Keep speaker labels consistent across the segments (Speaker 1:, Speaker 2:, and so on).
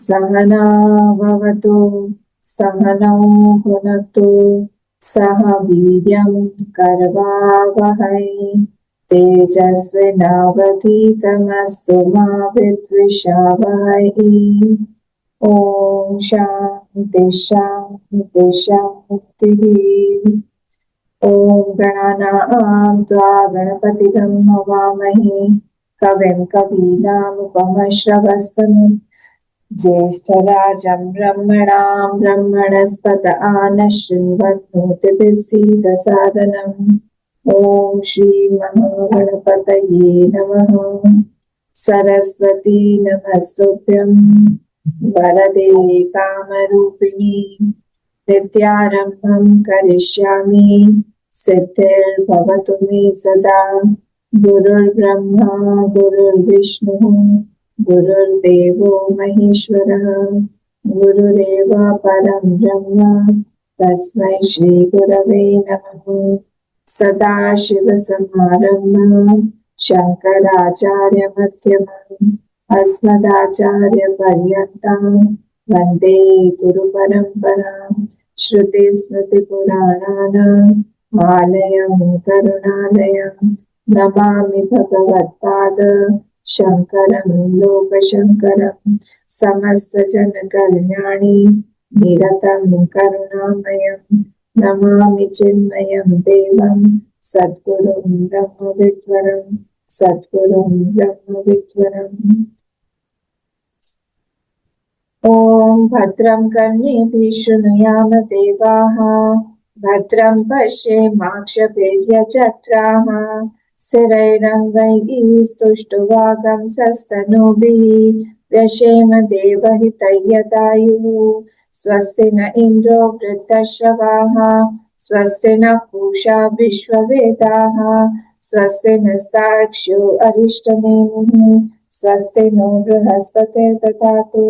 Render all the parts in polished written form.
Speaker 1: सहना भवतु सहनौ भुनक्तु सह वीर्यं करवावहै तेजस्विनावधीतमस्तु मा विद्विषावहै। ओम शांति शांति शांतिः। ओम गणानां त्वा गणपतिगं हवामहे कविं कवीनामुपमश्रवस्तमं ज्येष्ठराजं ब्रह्मणां ब्रह्मणस्पत आनशृण्वन्नोतिभिः सीदसादनम्। ओम श्री महागणपतये नमः। सरस्वती नमस्तुभ्यं वरदे कामरूपिणी विद्यारम्भं करिष्यामि सिद्धिर्भवतु मे सदा। गुरुर्ब्रह्मा गुरुर्विष्णुः गुरुर्देवो महेश्वरः गुरुरेव परं ब्रह्म तस्मै श्री गुरवे नमः। सदाशिवसमारम्भां शङ्कराचार्यमध्यमाम् अस्मदाचार्यपर्यन्तां वन्दे गुरुपरम्पराम्। श्रुतिस्मृतिपुराणानाम् आलयं करुणालयं नमामि भगवत्पाद शङ्करं लोकशङ्करं समस्तजनकल्याणी निरतं करुणामयं नमामि चिन्मयं देवं सद्गुरुं ब्रह्मविद्वरं सद्गुरुं ब्रह्मविद्वरम्। ॐ भद्रं कर्णेभिः शृणुयाम देवाः भद्रं पश्येमाक्षभिर्यजत्राः स्थिरैरङ्गैः स्तुष्टुवागंसस्तनूभिः व्यशेम देवहितैर्यदायुः। स्वस्ति न इन्द्रो वृद्धश्रवाः स्वस्ति नः पूषा विश्ववेदाः स्वस्ति नस्तार्क्ष्यो अरिष्टनेमिः स्वस्ति नो बृहस्पतिर्दधातु।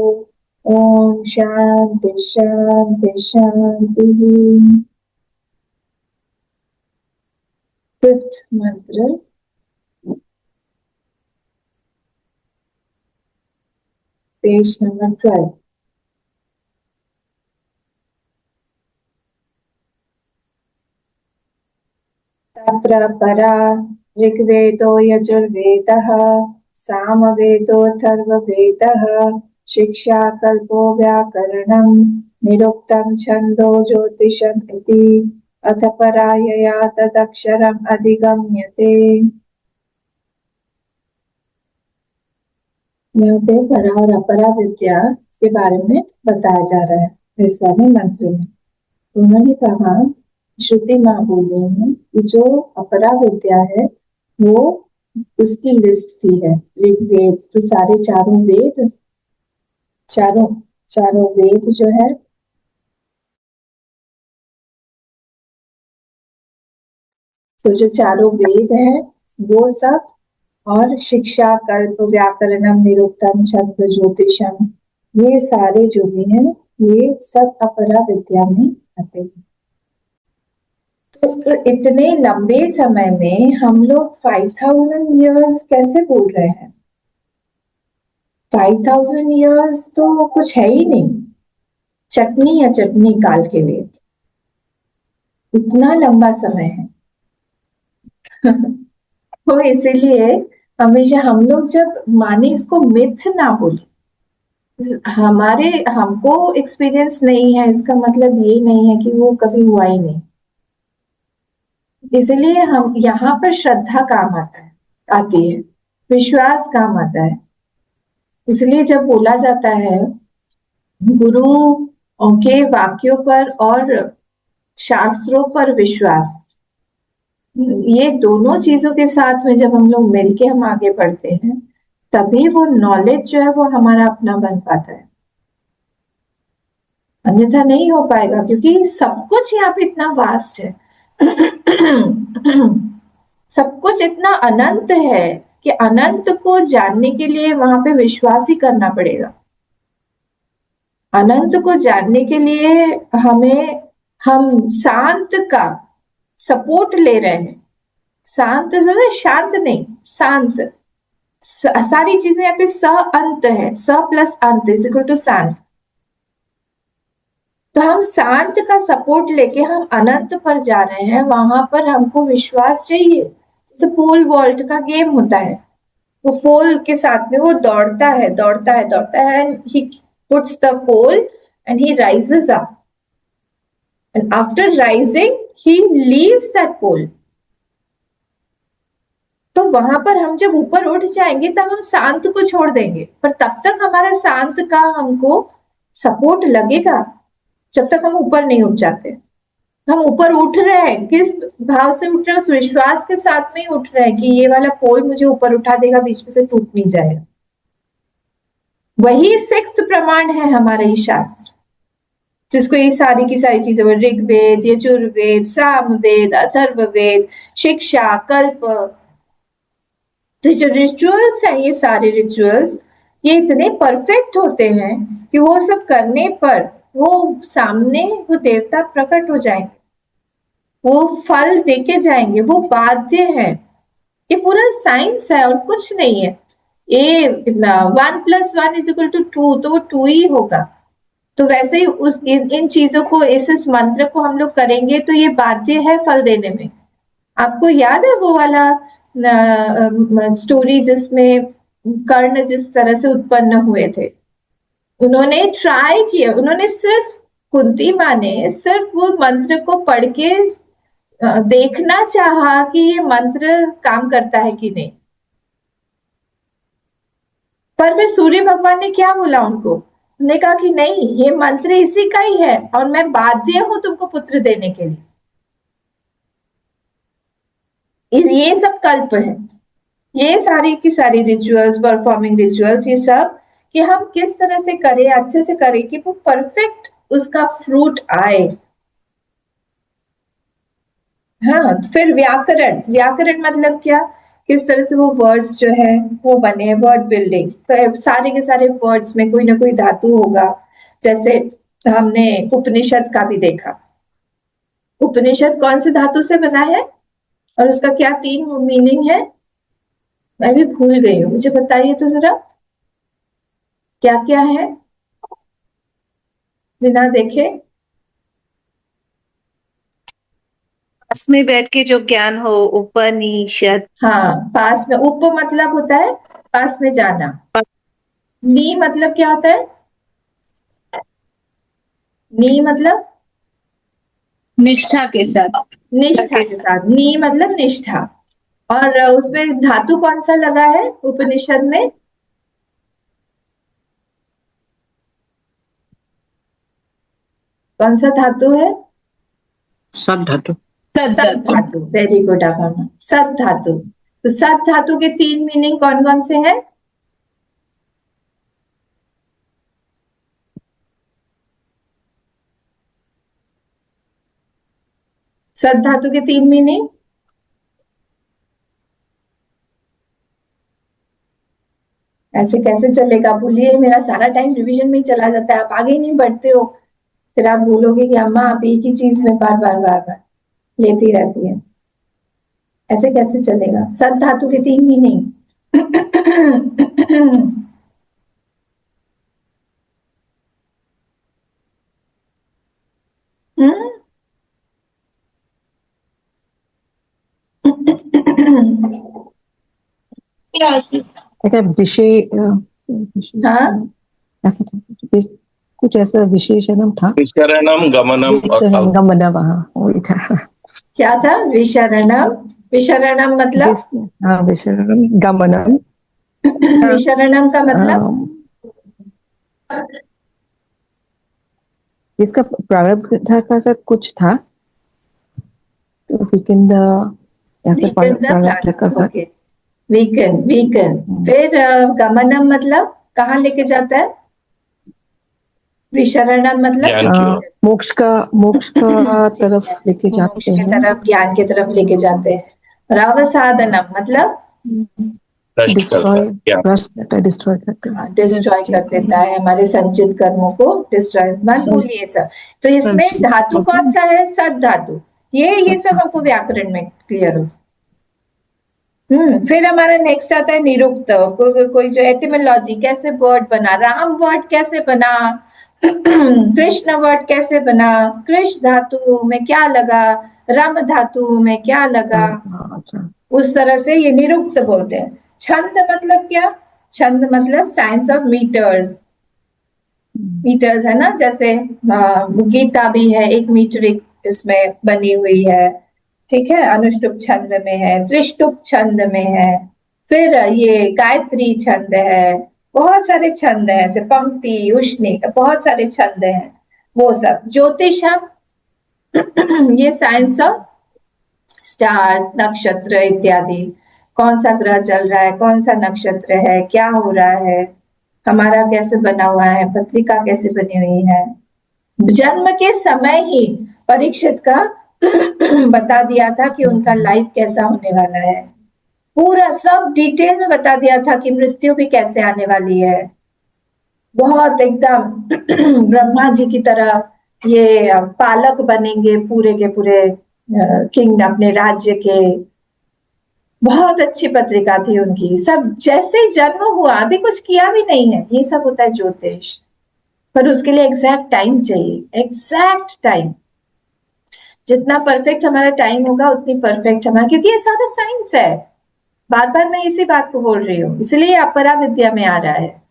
Speaker 1: ओम शांति शांति शांति। फिफ्थ मंत्र। Page number 12। तत्र परा ऋग्वेदो यजुर्वेदः सामवेदोऽथर्ववेदः शिक्षा कल्पो व्याकरणं निरुक्तं छन्दो ज्योतिषम् इति अथ परायया तदक्षरम् अधिगम्यते। यहाँ पे परा और अपरा विद्या के बारे में बताया जा रहा है इस वाले मंत्र में। उन्होंने कहा, श्रुति माँ बोल रही है कि जो अपरा विद्या है वो उसकी लिस्ट थी है ऋग्वेद, तो सारे चारों वेद, चारों वेद जो है तो जो चारों वेद है वो सब, और शिक्षा कल्प व्याकरणम निरुक्तम छंद ज्योतिषम, ये सारे जो भी हैं ये सब अपरा विद्या में आते हैं। तो इतने लंबे समय में हम लोग 5000 years कैसे बोल रहे हैं? 5000 years तो कुछ है ही नहीं, चटनी या चटनी काल के वेद, इतना लंबा समय है। तो इसीलिए हमेशा हम लोग जब माने इसको मिथ ना बोले, हमको एक्सपीरियंस नहीं है इसका मतलब ये नहीं है कि वो कभी हुआ ही नहीं। इसलिए हम यहाँ पर श्रद्धा काम आती है, विश्वास काम आता है। इसलिए जब बोला जाता है गुरु के वाक्यों पर और शास्त्रों पर विश्वास, ये दोनों चीजों के साथ में जब हम लोग मिलके हम आगे बढ़ते हैं तभी वो नॉलेज जो है वो हमारा अपना बन पाता है, अन्यथा नहीं हो पाएगा। क्योंकि सब कुछ यहाँ पे इतना वास्ट है सब कुछ इतना अनंत है कि अनंत को जानने के लिए वहां पे विश्वास ही करना पड़ेगा। अनंत को जानने के लिए हम शांत का सपोर्ट ले रहे हैं। शांत समझे, शांत नहीं, शांत सारी चीजें यहाँ पे स अंत है, स प्लस अंत इज इक्वल टू शांत। तो हम शांत का सपोर्ट लेके हम अनंत पर जा रहे हैं, वहां पर हमको विश्वास चाहिए। जैसे पोल वॉल्ट का गेम होता है, वो पोल के साथ में वो दौड़ता है दौड़ता है दौड़ता है, and he puts the pole and he rises up, and after rising he leaves that pole. तो वहां पर हम जब ऊपर उठ जाएंगे तब हम शांत को छोड़ देंगे, पर तब तक हमारा शांत का हमको सपोर्ट लगेगा जब तक हम ऊपर नहीं उठ जाते। हम ऊपर उठ रहे हैं, किस भाव से उठ रहे हैं? उस विश्वास के साथ में ही उठ रहे हैं कि ये वाला पोल मुझे ऊपर उठा देगा, बीच में से टूट नहीं जाएगा। वही सिक्स्थ प्रमाण है हमारा ये शास्त्र, जिसको ये सारी की सारी चीजें, ऋग्वेद, यजुर्वेद, सामवेद, अथर्ववेद, शिक्षा, कल्प, तो जो रिचुअल्स है, ये सारे रिचुअल्स ये इतने परफेक्ट होते हैं कि वो सब करने पर वो सामने वो देवता प्रकट हो जाएंगे, वो फल देके जाएंगे, वो बाध्य है। ये पूरा साइंस है और कुछ नहीं है। ए 1+1 इज इक्वल टू 2, तो वो 2 ही होगा। तो वैसे ही उस इन चीजों को, इस मंत्र को हम लोग करेंगे तो ये बाध्य है फल देने में। आपको याद है वो वाला स्टोरी जिसमें कर्ण जिस तरह से उत्पन्न हुए थे? उन्होंने ट्राई किया, उन्होंने सिर्फ, कुंती माँ ने सिर्फ वो मंत्र को पढ़ के देखना चाहा कि ये मंत्र काम करता है कि नहीं। पर फिर सूर्य भगवान ने क्या बोला उनको? उन्होंने कहा कि नहीं, ये मंत्र इसी का ही है और मैं बाध्य हूं तुमको पुत्र देने के लिए। ये सब कल्प है, ये सारी की सारी रिचुअल्स, परफॉर्मिंग रिचुअल्स, ये सब कि हम किस तरह से करें, अच्छे से करें कि वो परफेक्ट उसका फ्रूट आए। हाँ, फिर व्याकरण, व्याकरण मतलब क्या? किस तरह से वो वर्ड्स जो है वो बने, वर्ड बिल्डिंग। तो सारे के सारे वर्ड्स में कोई ना कोई धातु होगा। जैसे हमने उपनिषद का भी देखा, उपनिषद कौन से धातु से बना है और उसका क्या 3 मीनिंग है? मैं भी भूल गई हूँ, मुझे बताइए तो जरा, क्या क्या है बिना देखे?
Speaker 2: पास में बैठ के जो ज्ञान हो, उपनिषद।
Speaker 1: हाँ, पास में, उप मतलब होता है पास में जाना, नी मतलब क्या होता है? नी मतलब
Speaker 3: निष्ठा के साथ।
Speaker 1: निष्ठा के साथ, नी मतलब निष्ठा। और उसमें धातु कौन सा लगा है उपनिषद में? कौन सा धातु है?
Speaker 4: सद धातु।
Speaker 1: सद धातु। वेरी गुड अपर्णा, सद धातु। तो सद धातु के 3 मीनिंग कौन कौन से हैं? सद धातु के 3 मीनिंग? ऐसे कैसे चलेगा? भूलिए, मेरा सारा टाइम रिवीजन में ही चला जाता है, आप आगे ही नहीं बढ़ते हो। फिर आप बोलोगे कि अम्मा आप एक ही चीज में बार बार बार बार लेती रहती है, ऐसे कैसे चलेगा? सद धातु के 3 मीनिंग।
Speaker 4: विषय
Speaker 1: हाँ,
Speaker 4: ऐसा था, कुछ ऐसा विशेषणम था,
Speaker 5: विशरणम गमनम और
Speaker 4: गमनम, हाँ वही था।
Speaker 1: क्या था? विशरणम, विशरणम मतलब?
Speaker 4: हाँ, विशरणम गमनम।
Speaker 1: विशरणम का मतलब?
Speaker 4: इसका प्रारंभ का साथ कुछ था, तो वीकेंड ऐसे प्रारंभ का साथ।
Speaker 1: Okay, weekend, weekend. फिर गमनम मतलब कहाँ लेके जाता है? विशरणम मतलब
Speaker 4: मोक्ष का तरफ लेके जाते हैं,
Speaker 1: तरफ, ज्ञान की तरफ लेके जाते हैं। और अवसादनम मतलब
Speaker 4: डिस्ट्रॉय करते हैं,
Speaker 1: डिस्ट्रॉय कर देता है, हमारे संचित कर्मों को डिस्ट्रॉय, मत भूलिए सब। तो इसमें धातु कौन सा है? सद धातु। ये सब हमको व्याकरण में क्लियर हो। फिर हमारा नेक्स्ट आता है निरुक्त। कोई जो एटिमोलॉजी, कैसे वर्ड बना, राम वर्ड कैसे बना, कृष्ण वर्ड कैसे बना, कृष्ण धातु में क्या लगा, रम धातु में क्या लगा,
Speaker 4: अच्छा।
Speaker 1: उस तरह से ये निरुक्त बोलते हैं। छंद मतलब क्या? छंद मतलब साइंस ऑफ मीटर्स। मीटर्स है ना, जैसे गीता भी है एक मीट्रिक इसमें बनी हुई है, ठीक है, अनुष्टुप छंद में है, त्रिष्टुप छंद में है, फिर ये गायत्री छंद है, बहुत सारे छंद हैं, ऐसे पंक्ति, उष्णी, बहुत सारे छंद हैं। वो सब ज्योतिषम, ये साइंस ऑफ स्टार्स, नक्षत्र इत्यादि, कौन सा ग्रह चल रहा है, कौन सा नक्षत्र है, क्या हो रहा है, हमारा कैसे बना हुआ है, पत्रिका कैसे बनी हुई है। जन्म के समय ही परीक्षित का बता दिया था कि उनका लाइफ कैसा होने वाला है, पूरा सब डिटेल में बता दिया था कि मृत्यु भी कैसे आने वाली है। बहुत एकदम ब्रह्मा जी की तरह ये पालक बनेंगे पूरे के पूरे किंग अपने राज्य के। बहुत अच्छी पत्रिका थी उनकी, सब जैसे जन्म हुआ, अभी कुछ किया भी नहीं है, ये सब होता है ज्योतिष, पर उसके लिए एग्जैक्ट टाइम चाहिए, एग्जैक्ट टाइम। जितना परफेक्ट हमारा टाइम होगा उतनी परफेक्ट हमारा, क्योंकि ये सारा साइंस है। बार बार मैं इसी बात को बोल रही हूँ, इसलिए अपरा विद्या में आ रहा है।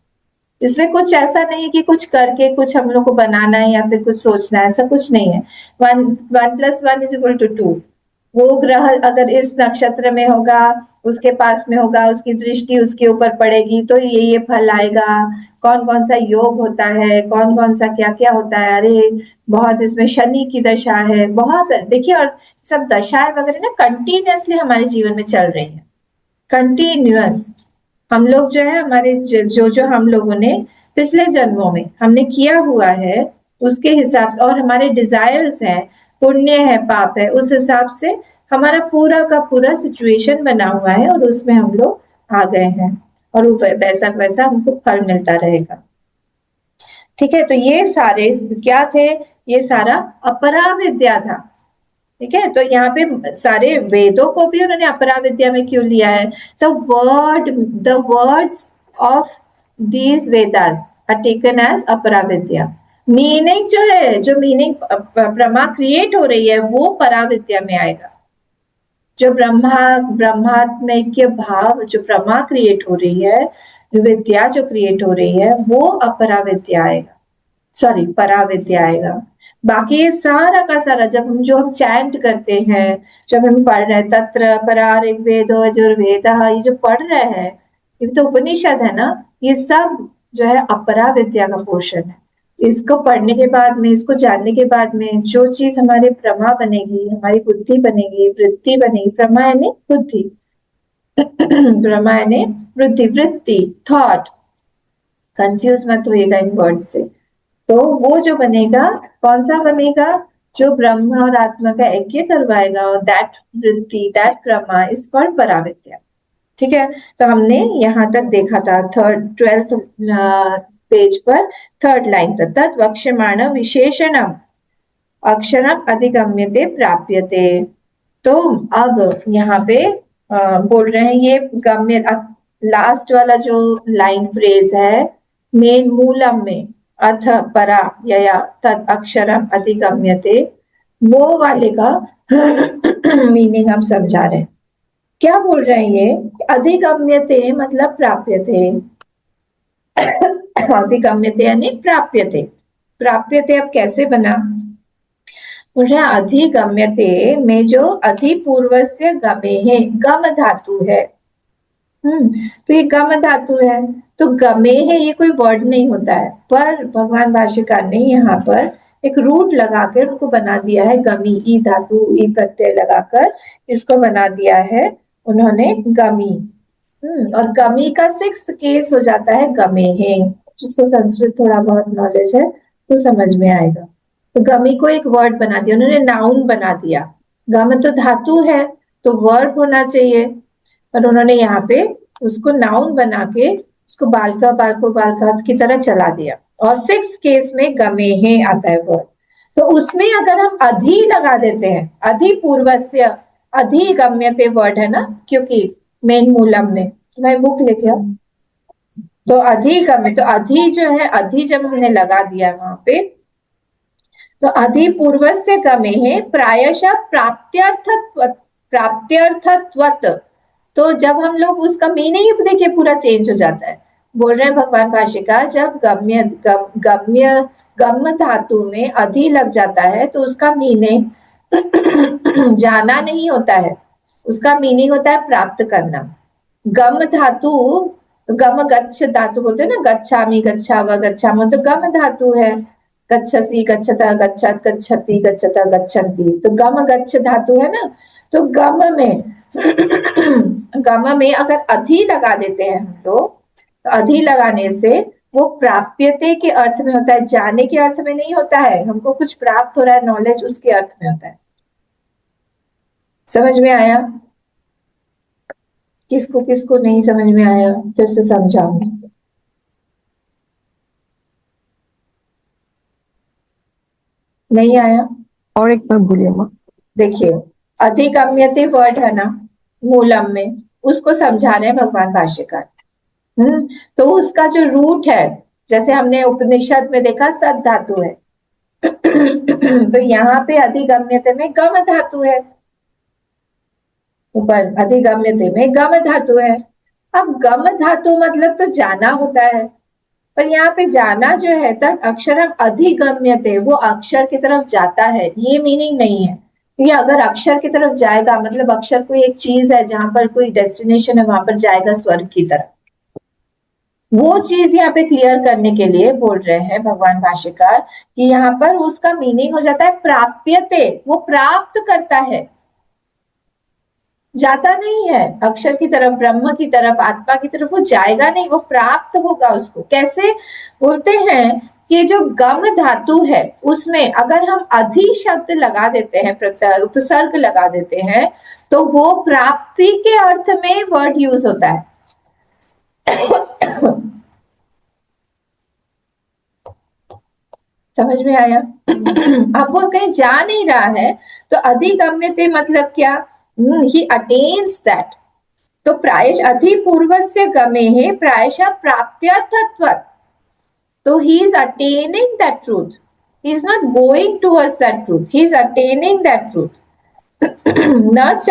Speaker 1: इसमें कुछ ऐसा नहीं है कि कुछ करके कुछ हम लोग को बनाना है या फिर कुछ सोचना है, ऐसा कुछ नहीं है। 1+1=2। वो ग्रह अगर इस नक्षत्र में होगा, उसके पास में होगा, उसकी दृष्टि उसके ऊपर पड़ेगी तो ये फल आएगा। कौन कौन सा योग होता है, कौन कौन सा क्या क्या होता है, अरे बहुत इसमें शनि की दशा है, बहुत सारे देखिए, और सब दशाएं वगैरह ना कंटिन्यूअसली हमारे जीवन में चल रही है, कंटिन्यूअस। हम लोग जो है, हमारे जो हम लोगों ने पिछले जन्मों में हमने किया हुआ है उसके हिसाब से, और हमारे डिजायर्स हैं, पुण्य है पाप है, उस हिसाब से हमारा पूरा का पूरा सिचुएशन बना हुआ है और उसमें हम लोग आ गए हैं, और वैसा वैसा हमको फल मिलता रहेगा। ठीक है, तो ये सारे क्या थे? ये सारा अपरा विद्या था। ठीक है, तो यहाँ पे सारे वेदों को भी उन्होंने अपरा विद्या में क्यों लिया है? The words of these Vedas are taken as apara vidya. Meaning जो है, जो मीनिंग प्रमा क्रिएट हो रही है, वो परा विद्या में आएगा। जो ब्रह्मात्मैक्य भाव, जो प्रमा क्रिएट हो रही है, विद्या जो क्रिएट हो रही है, वो अपरा विद्या आएगा, सॉरी परा विद्या आएगा। बाकी ये सारा का सारा जब हम चैंट करते हैं, जब हम पढ़ रहे हैं तत्र परा ऋग्वेदो यजुर्वेदः, ये जो पढ़ रहे हैं, ये तो उपनिषद है ना, ये सब जो है अपरा विद्या का पोर्शन है। इसको पढ़ने के बाद में, इसको जानने के बाद में, जो चीज हमारे प्रमा बनेगी, हमारी बुद्धि बनेगी, वृत्ति बनेगी, प्रमा यानी बुद्धि प्रमा यानी बुद्धि, वृत्ति, थॉट, कंफ्यूज मत होइएगा इन वर्ड से। तो वो जो बनेगा, कौन सा बनेगा? जो ब्रह्म और आत्मा का ऐक्य करवाएगा, और दैट वृत्ति, दैट प्रमा इज कॉल्ड पराविद्या। ठीक है, तो हमने यहाँ तक देखा था 12th पेज पर 3rd लाइन तक, तत् वक्ष्यमाण विशेषणम अक्षरम अधिगम्यते प्राप्यते। तो अब यहाँ पे बोल रहे हैं, ये गम्य, लास्ट वाला जो लाइन फ्रेज है मेन मूलम में, अथ परा यया तत् अक्षरम अधिगम्यते, वो वाले का मीनिंग हम समझा रहे हैं। क्या बोल रहे हैं ये? अधिगम्यते मतलब प्राप्यते, अधिगम्यते यानी प्राप्यते। प्राप्यते अब कैसे बना? बोल रहे हैं अधिगम्यते में जो अधिपूर्वस्य गमे है, गम धातु है। तो ये गम धातु है, तो गमे है ये कोई वर्ड नहीं होता है, पर भगवान भाष्यकार ने यहाँ पर एक रूट लगाकर उनको बना दिया है गमी, ई धातु ई प्रत्यय लगाकर इसको बना दिया है उन्होंने गमी। और गमी का 6th केस हो जाता है गमे है। जिसको संस्कृत थोड़ा बहुत नॉलेज है तो समझ में आएगा। तो गमी को एक वर्ड बना दिया उन्होंने, नाउन बना दिया। गम तो धातु है तो वर्ब होना चाहिए, पर उन्होंने यहाँ पे उसको नाउन बना के उसको बालका बालको बालका की तरह चला दिया, और 6th केस में गमे है आता है वर्ड। तो उसमें अगर हम अधि लगा देते हैं, अधि पूर्वस्य, अधिगम्यते वर्ड है ना, क्योंकि मेन मूलम में, मैं बुक लेके आओ। तो अधिगम्य, तो अधि जो है, अधि जब हमने लगा दिया वहां पे, तो अधि पूर्वस्य गमे है प्रायशः प्राप्त्यर्थत्वत्। तो जब हम लोग उसका मीनिंग देखिए पूरा चेंज हो जाता है। बोल रहे हैं भगवान भाष्यकार, जब गम्य धातु में अधि लग जाता है तो उसका मीनिंग जाना नहीं होता है, उसका मीनिंग होता है प्राप्त करना। गम धातु, गम गच्छ धातु बोलते हैं ना, गच्छामि गच्छाव गच्छाम, तो गम धातु है। गच्छसि गच्छतः गच्छत गच्छति गच्छतः गच्छन्ति, तो गम गच्छ धातु है ना। तो गम में गम में अगर अधि लगा देते हैं हम लोग, तो अधि लगाने से वो प्राप्यते के अर्थ में होता है, जाने के अर्थ में नहीं होता है। हमको कुछ प्राप्त हो रहा है, नॉलेज, उसके अर्थ में होता है। समझ में आया? किसको किसको नहीं समझ में आया फिर से समझाऊंगी। नहीं आया?
Speaker 4: और एक बार बोलिए माँ।
Speaker 1: देखिए, अधिगम्यते वर्ड है ना मूलम में, उसको समझा रहे हैं भगवान भाष्यकार। तो उसका जो रूट है, जैसे हमने उपनिषद में देखा सद धातु है, तो यहाँ पे अधिगम्यते में गम धातु है, ऊपर अधिगम्यते में गम धातु है। अब गम धातु मतलब तो जाना होता है, पर यहाँ पे जाना जो है तद अक्षरम अधिगम्यते, वो अक्षर की तरफ जाता है, ये मीनिंग नहीं है। ये अगर अक्षर की तरफ जाएगा मतलब अक्षर कोई एक चीज है जहां पर कोई डेस्टिनेशन है, वहां पर जाएगा स्वर्ग की तरफ। वो चीज यहाँ पे क्लियर करने के लिए बोल रहे हैं भगवान भाष्यकार कि यहाँ पर उसका मीनिंग हो जाता है प्राप्यते, वो प्राप्त करता है, जाता नहीं है अक्षर की तरफ, ब्रह्म की तरफ, आत्मा की तरफ, वो जाएगा नहीं, वो प्राप्त होगा उसको। कैसे? बोलते हैं कि जो गम धातु है उसमें अगर हम अधि शब्द लगा देते हैं, प्रत्यय उपसर्ग लगा देते हैं, तो वो प्राप्ति के अर्थ में वर्ड यूज होता है। समझ में आया? अब वो कहीं जा नहीं रहा है, तो अधिगम्यते मतलब क्या? ही अटेन्स दैट। तो प्रायश अधि पूर्वस्य गमे है प्रायशः प्राप्त्यर्थत्वत्, तो he is attaining that truth, he is not going towards that truth, he is attaining that truth। न च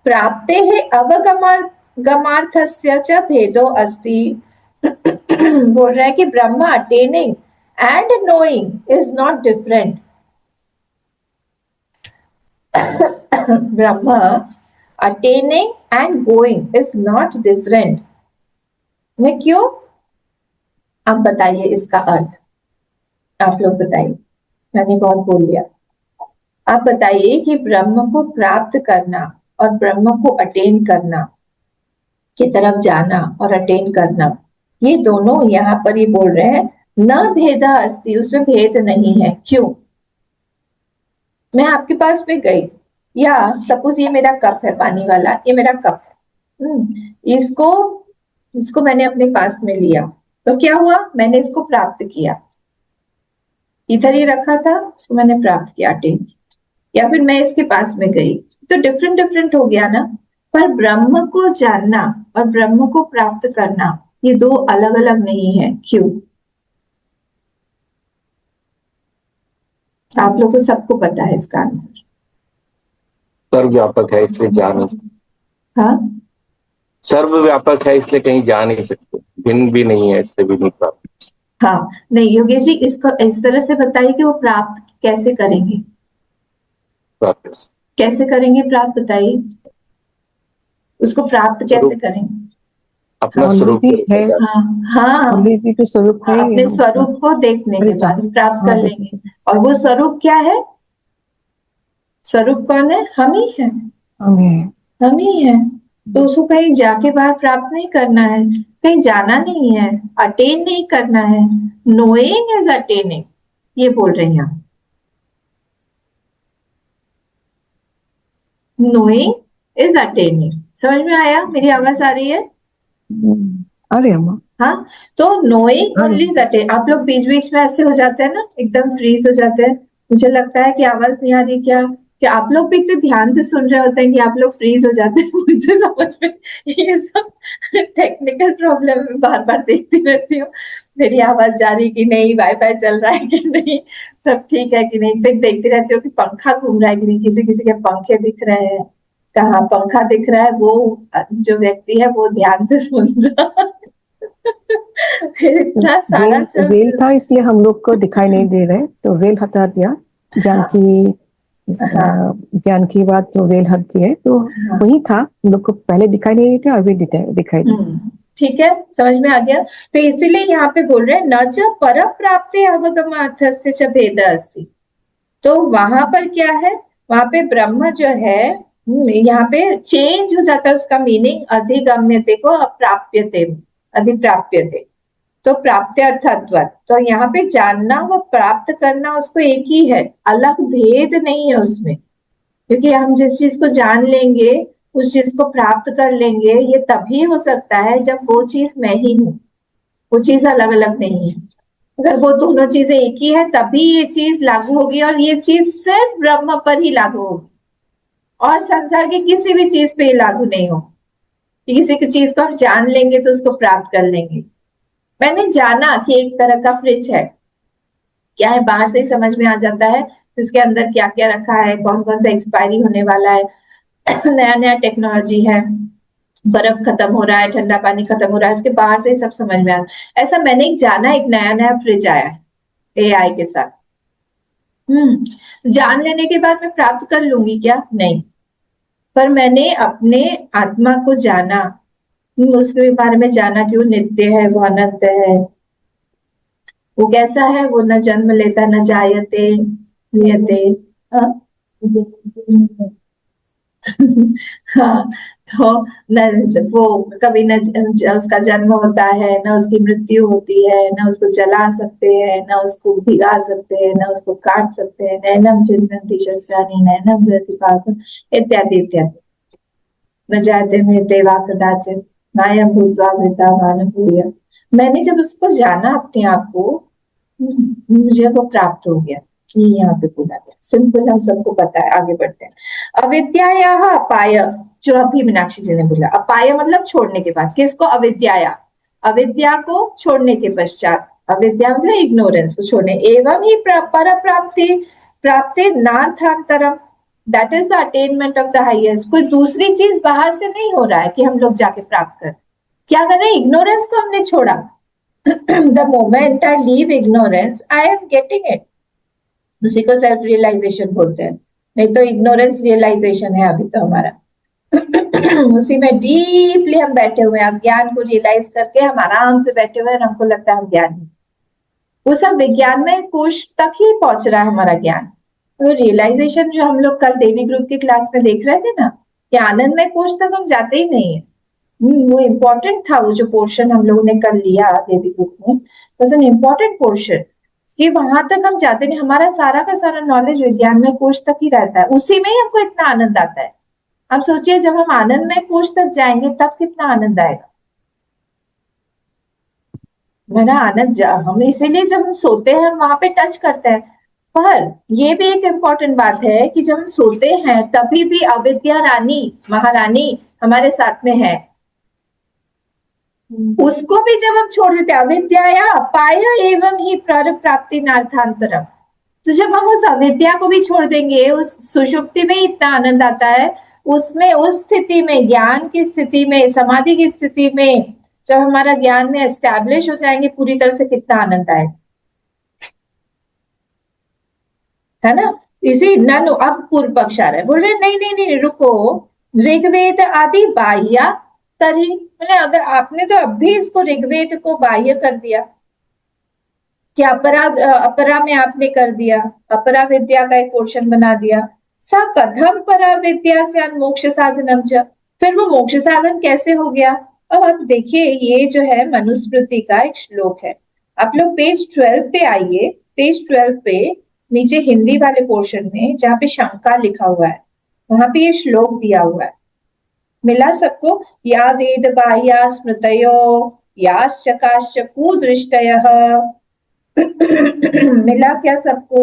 Speaker 1: प्राप्तेः अवगमार्थस्य च भेदो अस्ति। बोल रहा है कि ब्रह्म attaining and knowing is not different. ब्रह्म attaining and going is not different. मैं क्यों? आप बताइए इसका अर्थ, आप लोग बताइए, मैंने बहुत बोल लिया। आप बताइए कि ब्रह्म को प्राप्त करना और ब्रह्म को अटेन करना की तरफ जाना और अटेन करना, ये दोनों यहाँ पर ये बोल रहे हैं न भेदा अस्ति, उसमें भेद नहीं है। क्यों? मैं आपके पास में गई, या सपोज ये मेरा कप है पानी वाला, ये मेरा कप है, इसको मैंने अपने पास में लिया, तो क्या हुआ? मैंने इसको प्राप्त किया। इधर ही रखा था, इसको मैंने प्राप्त किया, अटेन किया। या फिर मैं इसके पास में गई, तो डिफरेंट डिफरेंट हो गया ना। पर ब्रह्म को जानना और ब्रह्म को प्राप्त करना, ये दो अलग अलग नहीं है। क्यों? आप लोगों को सबको पता है इसका आंसर।
Speaker 5: सर्वव्यापक है इसलिए जा नहीं सकते।
Speaker 1: हाँ,
Speaker 5: सर्वव्यापक है इसलिए कहीं जा नहीं सकते, भिन्न भी नहीं है इसलिए भी नहीं प्राप्त।
Speaker 1: हाँ, नहीं योगेश जी, इसको इस तरह से बताइए कि वो प्राप्त कैसे करेंगे,
Speaker 5: प्राप्त
Speaker 1: कैसे करेंगे प्राप्त, बताइए उसको प्राप्त कैसे करेंगे?
Speaker 5: अपना स्वरूप
Speaker 4: है।
Speaker 1: हाँ हाँ,
Speaker 4: तो स्वरूप है,
Speaker 1: अपने स्वरूप को देखने के बाद हम प्राप्त कर लेंगे। और वो स्वरूप क्या है? स्वरूप कौन है? हम ही है, हम ही है। तो उसको कहीं जाके बाहर प्राप्त नहीं करना है, कहीं जाना नहीं है, अटेन नहीं करना है। नोइंग इज अटेनिंग, ये बोल रहे हैं हम। Knowing is attaining. समझ में आया? मेरी आवाज आ रही है?
Speaker 4: अरे अम्मा,
Speaker 1: हाँ, तो नोइंग ओनली इज अटेन। आप लोग बीच बीच में ऐसे हो जाते हैं ना, एकदम फ्रीज हो जाते हैं, मुझे लगता है कि आवाज नहीं आ रही, क्या कि आप लोग भी इतने ध्यान से सुन रहे होते हैं कि आप लोग फ्रीज हो जाते हैं। मुझे समझ में ये सब टेक्निकल प्रॉब्लम में बार बार देखती रहती हूँ, मेरी आवाज जा रही कि नहीं, वाईफाई चल रहा है कि नहीं, सब ठीक है कि नहीं। फिर देखती रहती हूँ कि पंखा घूम रहा है कि नहीं, किसी किसी के पंखे दिख रहे हैं, कहाँ पंखा दिख रहा है, वो जो व्यक्ति है वो ध्यान से सुन रहा। फिर इतना सारा
Speaker 4: रेल रेल था इसलिए हम लोग को दिखाई नहीं दे रहे, तो रेल हटा दिया।
Speaker 1: हाँ
Speaker 4: ज्ञान की बात तो रेल हट दी है, तो
Speaker 1: हाँ
Speaker 4: वही था, हम लोग को पहले दिखाई नहीं देते और भी दिखाई दे।
Speaker 1: ठीक है, समझ में आ गया। तो इसीलिए यहाँ पे बोल रहे हैं न च पर प्राप्ते अवगमार्थस्य च भेद अस्ति। तो वहां पर क्या है, वहां पे ब्रह्म जो है, यहाँ पे चेंज हो जाता है उसका मीनिंग, अधिगम्यते को अप्राप्यते में, अधिप्राप्यते। तो प्राप्त अर्थात्वत, तो यहाँ पे जानना व प्राप्त करना उसको एक ही है, अलग भेद नहीं है उसमें। क्योंकि हम जिस चीज को जान लेंगे, उस चीज को प्राप्त कर लेंगे, ये तभी हो सकता है जब वो चीज मैं ही हूँ, वो चीज अलग अलग नहीं है। अगर वो दोनों चीजें एक ही है तभी ये चीज लागू होगी, और ये चीज सिर्फ ब्रह्म पर ही लागू होगी, और संसार की किसी भी चीज पे ये लागू नहीं होगी। किसी की चीज को हम जान लेंगे तो उसको प्राप्त कर लेंगे। मैंने जाना कि एक तरह का फ्रिज है, क्या है, बाहर से ही समझ में आ जाता है उसके अंदर क्या क्या रखा है, कौन कौन सा एक्सपायरी होने वाला है, नया नया टेक्नोलॉजी है, बर्फ खत्म हो रहा है, ठंडा पानी खत्म हो रहा है, उसके बाहर से ही सब समझ में आ। ऐसा मैंने एक जाना, एक नया नया फ्रिज आया है एआई के साथ। जान लेने के बाद मैं प्राप्त कर लूंगी क्या? नहीं, पर मैंने अपने आत्मा को जाना, उसके बारे में जाना कि वो नित्य है, वो अनंत है, वो कैसा है, वो न जन्म लेता, न जायते नियते। हाँ हाँ, तो न वो कभी न उसका जन्म होता है, न उसकी मृत्यु होती है, न उसको जला सकते हैं, न उसको भिगा सकते हैं, न उसको काट सकते हैं। नैनम चिन्वन्ति शस्त्राणि नैनम दहति पावकम् इत्यादि इत्यादि। न जायते मृते वा कदाचित् नायं भूत्वा मृता वा न भूयः। मैंने जब उसको जाना अपने आप को, मुझे वो प्राप्त हो गया। ये यहाँ पे बोला गया, सिंपल, हम सबको पता है, आगे बढ़ते हैं। अविद्यायाः अपाय, जो अभी मीनाक्षी जी ने बोला, अपाय मतलब छोड़ने के बाद, किसको? अविद्याया, अविद्या को छोड़ने के पश्चात, अविद्या मतलब इग्नोरेंस को छोड़ने, एवं ही पर प्राप्ति प्राप्ति नार्थांतरम, that is the attainment of the highest. कोई दूसरी चीज बाहर से नहीं हो रहा है कि हम लोग जाके प्राप्त करें। क्या कर रहे हैं? इग्नोरेंस को हमने छोड़ा। The moment I leave ignorance, I am getting it. उसी को सेल्फ रियलाइजेशन बोलते हैं, नहीं तो इग्नोरेंस रियलाइजेशन है अभी तो हमारा। उसी में डीपली हम बैठे हुए हैं, अज्ञान को रियलाइज करके हम आराम से बैठे हुए हैं, और हमको लगता है हम ज्ञानी। वो सब विज्ञान में कोश तक ही पहुंच रहा है हमारा ज्ञान। तो रियलाइजेशन जो हम लोग कल देवी ग्रुप की क्लास में देख रहे थे ना, कि आनंदमय कोश तक हम जाते ही नहीं है। वो इम्पोर्टेंट था, वो जो पोर्शन हम लोगों ने कल लिया देवी ग्रुप में, वॉज एन इम्पोर्टेंट पोर्शन, कि वहां तक हम जाते नहीं। हमारा सारा का सारा नॉलेज विज्ञान में कोश तक ही रहता है, उसी में ही हमको इतना आनंद आता है। अब सोचिए जब हम आनंद में कोश तक जाएंगे तब कितना आनंद आएगा। मेरा आनंद हम इसीलिए जब हम सोते हैं हम वहां पे टच करते हैं। पर ये भी एक इम्पोर्टेंट बात है कि जब हम सोते हैं तभी भी अविद्या रानी, महारानी हमारे साथ में है। उसको भी जब हम छोड़ देते, अविद्या अपाय एवं ही प्राप्ति नार्थांतरम, तो जब हम उस अविद्या को भी छोड़ देंगे, उस सुषुप्ति में इतना आनंद आता है, उसमें, उस स्थिति में, ज्ञान की स्थिति में, समाधि की स्थिति में, जब हमारा ज्ञान में एस्टैब्लिश हो जाएंगे पूरी तरह से, कितना आनंद आएगा, है ना। इसी ननु, अब पूर्व पक्ष आ रहा है, बोल रहे नहीं नहीं नहीं रुको, ऋग्वेद आदि बाह्य तरी, मैंने अगर आपने तो अभी इसको ऋग्वेद को बाह्य कर दिया, कि अपरा में आपने कर दिया, अपरा विद्या का एक पोर्शन बना दिया। सा कथम परा विद्या से मोक्ष साधनम च, फिर वो मोक्ष साधन कैसे हो गया? अब आप देखिए, ये जो है मनुस्मृति का एक श्लोक है। आप लोग पेज 12 पे आइए, पेज 12 पे नीचे हिंदी वाले पोर्शन में जहाँ पे शंका लिखा हुआ है, वहां पे ये श्लोक दिया हुआ है। मिला सबको? या वेद बाह्या स्मृतयो याश्चकाश्च कुदृष्टयः। मिला क्या सबको?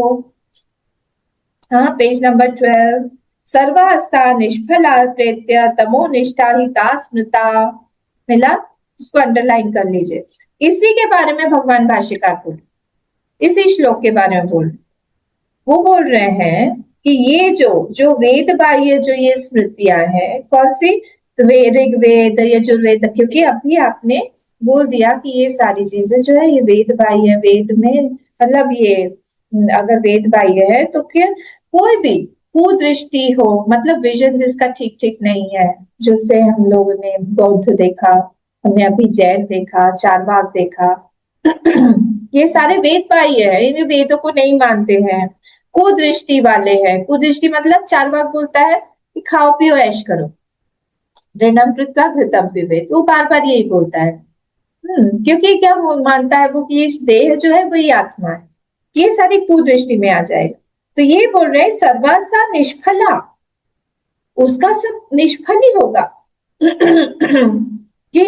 Speaker 1: हाँ, पेज नंबर 12। सर्वास्ता निष्फला प्रेत्य तमो निष्ठा हिता स्मृता। मिला? इसको अंडरलाइन कर लीजिए। इसी के बारे में भगवान भाष्यकार बोल, इसी श्लोक के बारे में बोल, वो बोल रहे हैं कि ये जो वेद बाह्य जो ये स्मृतियां हैं, कौन सी? ऋग्वेद, यजुर्वेद, क्योंकि अभी आपने बोल दिया कि ये सारी चीजें जो है ये वेद बाह्य, वेद में मतलब ये अगर वेद बाह्य है तो क्या कोई भी कुदृष्टि हो, मतलब विजन जिसका ठीक ठीक नहीं है, जिससे हम लोगों ने बौद्ध देखा, हमने अभी जैन देखा, चारवाक देखा, ये सारे वेद बाह्य है, इन वेदों को नहीं मानते हैं, कुदृष्टि वाले हैं। कुदृष्टि मतलब चारवाक बोलता है कि खाओ पियो ऐश करो, ऋणम कृत्वा घृतम पिबेत, वो बार बार यही बोलता है। क्योंकि क्या वो मानता है वो कि इस देह जो है वही आत्मा है, ये सारी कुदृष्टि में आ जाएगा। तो ये बोल रहे हैं सर्वास्था निष्फला, उसका सब निष्फल ही होगा। कि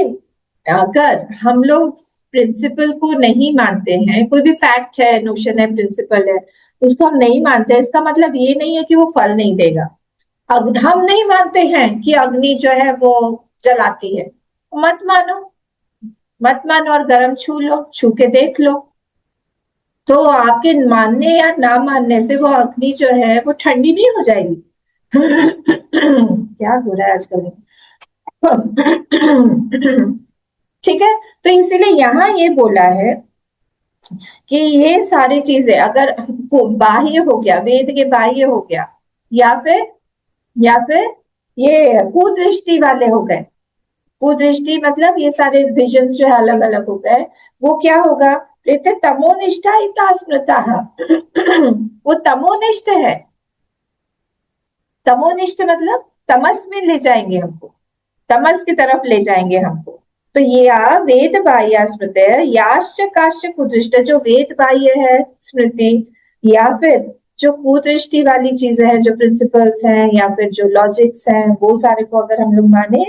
Speaker 1: अगर हम लोग प्रिंसिपल को नहीं मानते हैं, कोई भी फैक्ट है, नोशन है, प्रिंसिपल है, उसको हम नहीं मानते, इसका मतलब ये नहीं है कि वो फल नहीं देगा। हम नहीं मानते हैं कि अग्नि जो है वो जलाती है, मत मानो, मत मानो, और गर्म छू लो, छू के देख लो, तो आपके मानने या ना मानने से वो अग्नि जो है वो ठंडी नहीं हो जाएगी। क्या हो रहा है आजकल? ठीक है, तो इसीलिए यहाँ ये बोला है कि ये सारी चीजें अगर बाह्य हो गया, वेद के बाह्य हो गया, या फिर ये कुदृष्टि वाले हो गए, कुदृष्टि मतलब ये सारे विजन जो है अलग अलग हो गए, वो क्या होगा? तमोनिष्ठा हिता स्मृता। वो तमोनिष्ठ है, तमोनिष्ठ मतलब तमस में ले जाएंगे हमको, तमस की तरफ ले जाएंगे हमको। तो ये वेद बाह्य स्मृति है, याश्च काश्च कुदृष्ट, जो वेद बाह्य है स्मृति, या फिर जो कुदृष्टि वाली चीजें हैं, जो प्रिंसिपल्स हैं या फिर जो लॉजिक्स हैं, वो सारे को अगर हम लोग माने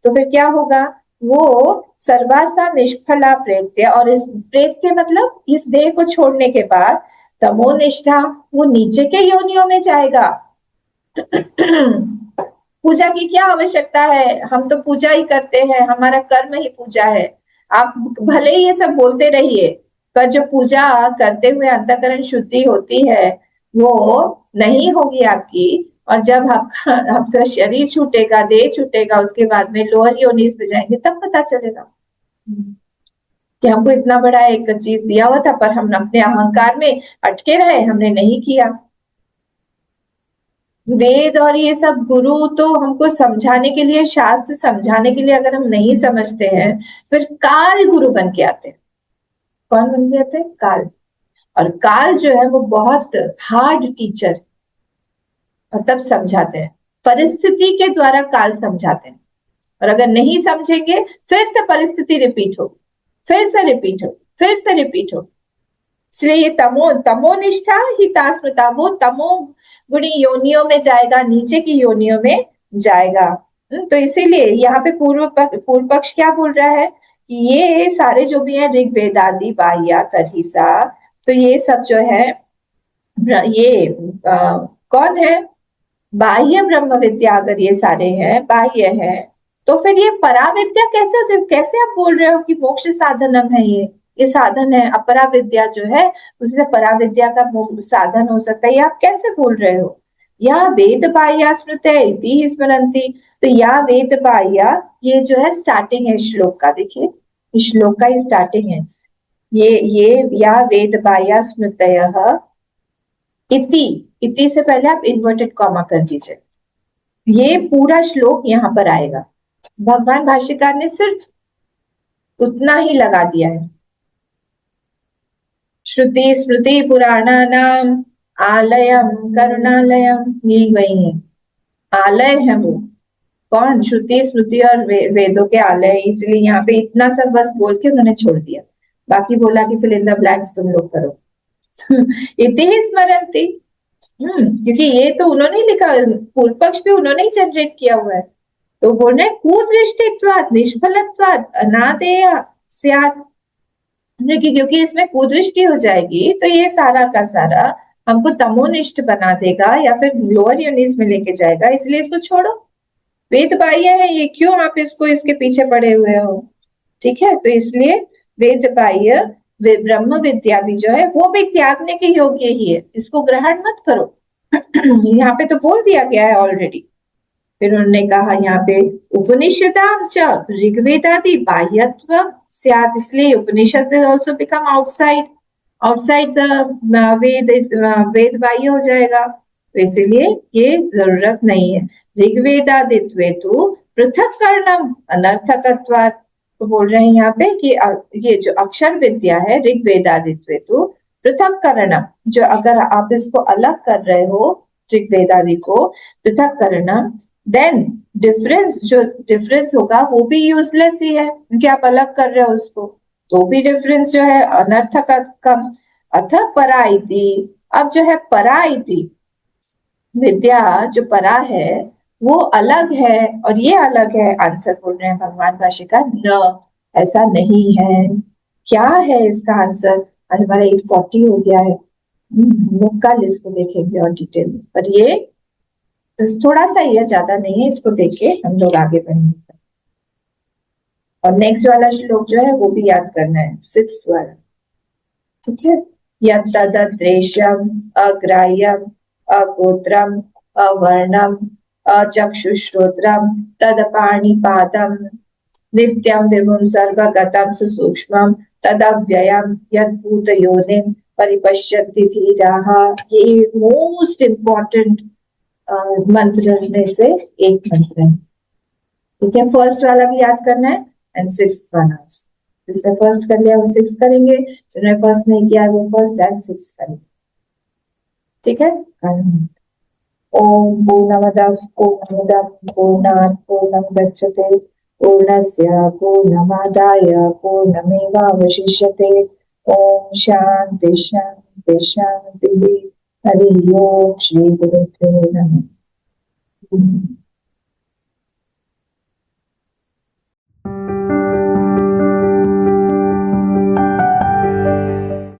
Speaker 1: तो फिर क्या होगा? वो सर्वास्था निष्फला प्रेत्य, और इस प्रेत्य मतलब इस देह को छोड़ने के बाद तमोनिष्ठा, वो नीचे के योनियों में जाएगा। पूजा की क्या आवश्यकता है? हम तो पूजा ही करते हैं, हमारा कर्म ही पूजा है। आप भले ही ये सब बोलते रहिए, पर जो पूजा करते हुए अंतःकरण शुद्धि होती है वो नहीं होगी आपकी। और जब आपका शरीर छूटेगा, देह छूटेगा, उसके बाद में लोअर योनिस में जाएंगे, तब पता चलेगा कि हमको इतना बड़ा एक चीज दिया हुआ था, पर हम अपने अहंकार में अटके रहे, हमने नहीं किया। वेद और ये सब गुरु तो हमको समझाने के लिए, शास्त्र समझाने के लिए अगर हम नहीं समझते हैं, फिर काल गुरु बन के आते हैं। कौन बन के आते हैं? काल। और काल जो है वो बहुत हार्ड टीचर, और तब समझाते हैं, परिस्थिति के द्वारा काल समझाते हैं। और अगर नहीं समझेंगे, फिर से परिस्थिति रिपीट हो, फिर से रिपीट हो, फिर से रिपीट हो। इसलिए ये तमोनिष्ठा हिता स्मृता, वो तमो गुणी योनियों में जाएगा, नीचे की योनियों में जाएगा। तो इसीलिए यहाँ पे पूर्व पक्ष क्या बोल रहा है कि ये सारे जो भी है ऋग्वेद आदि बाह्या तरीसा, तो ये सब जो है ये कौन है? बाह्य ब्रह्म विद्या। अगर ये सारे हैं बाह्य है, तो फिर ये पराविद्या कैसे होती है? कैसे आप बोल रहे हो कि मोक्ष साधनम है? ये साधन है, अपरा विद्या जो है उससे पराविद्या का साधन हो सकता है, ये आप कैसे बोल रहे हो? या वेद बाह्या स्मृत है इति ही स्मरन्ति, तो या वेद बाह्या, ये जो है स्टार्टिंग है श्लोक का, देखिए इस श्लोक का ही स्टार्टिंग है ये या वेद बाह्या स्मृतयः इति से पहले आप इन्वर्टेड कॉमा कर दीजिए, ये पूरा श्लोक यहाँ पर आएगा। भगवान भाष्यकार ने सिर्फ उतना ही लगा दिया है। श्रुति स्मृति पुराणानाम आलयम करुणालयम, यही वही है, आलय है वो। कौन? श्रुति स्मृति और वेदों के आलय। इसलिए यहाँ पे इतना सब बस बोल के उन्होंने छोड़ दिया, बाकी बोला कि फिल इन द ब्लैंक्स तुम लोग करो। इति ही स्मरन्ति, क्योंकि ये तो उन्होंने लिखा, पूर्व पक्ष भी उन्होंने ही जनरेट किया हुआ है। तो बोल रहे कुदृष्टित्वात् निष्फलत्वात् अनादेय स्यात्, क्योंकि इसमें कुदृष्टि हो जाएगी तो ये सारा का सारा हमको तमोनिष्ठ बना देगा या फिर लोअर योनिस में लेके जाएगा, इसलिए इसको छोड़ो। वेद बाह्य है ये, क्यों आप इसको इसके पीछे पड़े हुए हो? ठीक है, तो इसलिए वेद बाह्य ब्रह्म विद्या भी जो है वो भी त्यागने के योग्य ही है, इसको ग्रहण मत करो। यहाँ पे तो बोल दिया गया है ऑलरेडी। फिर उन्होंने कहा यहाँ पे उपनिषदाम च ऋग्वेदादि बाह्यत्व स्यात्, इसलिए Upanishad will also become outside the Veda बाह्य हो जाएगा, तो इसलिए ये जरूरत नहीं है। ऋग्वेदादित्वे तो पृथक कर्णम अनर्थकत्वात्, तो बोल रहे हैं यहाँ पे कि ये जो अक्षर विद्या है ऋग्वेदादित्वे तो पृथक कर्णम, जो अगर आप इसको अलग कर रहे हो ऋग्वेदादि को पृथक कर्णम, देन जो डिफरेंस होगा वो भी यूजलेस ही है, क्योंकि आप अलग कर रहे हो उसको, तो भी डिफरेंस जो है अनर्थक कम। अथ परा इति, अब जो है परा इति विद्या जो परा है वो अलग है और ये अलग है। आंसर बोल रहे हैं भगवान भाष्यकार, न ऐसा नहीं है। क्या है इसका आंसर? आज हमारा 840 हो गया है, हम लोग कल इसको देखेंगे और डिटेल में, पर ये थोड़ा सा ही है, ज्यादा नहीं है, इसको देख के हम लोग आगे बढ़ेंगे। और नेक्स्ट वाला श्लोक जो है वो भी याद करना है, 6th वाला, ठीक है। यद्रेशम अग्राह्यम अगोत्रम अवर्णम अचक्षुश्रोत्रम तदपाणिपादम नित्यम विभुम सर्वगतम सुसूक्ष्मम तदव्ययम यद्भूतयोनिम परिपश्यन्ति धीराः। ये मोस्ट इम्पोर्टेंट मंत्र में से एक मंत्र है, ठीक है। फर्स्ट वाला भी याद करना है एंड 6th वाला, जिसने फर्स्ट कर लिया वो 6 करेंगे, जिन्होंने फर्स्ट नहीं किया वो फर्स्ट एंड 6 करेंगे, ठीक है। ओम पूर्णमदः पूर्णात् पूर्णमुदच्यते पूर्णस्य पूर्णमादाय पूर्णमेवावशिष्यते। ओम शांति शांति शांति। हरि ओम। श्री गुरुभ्यो नमः।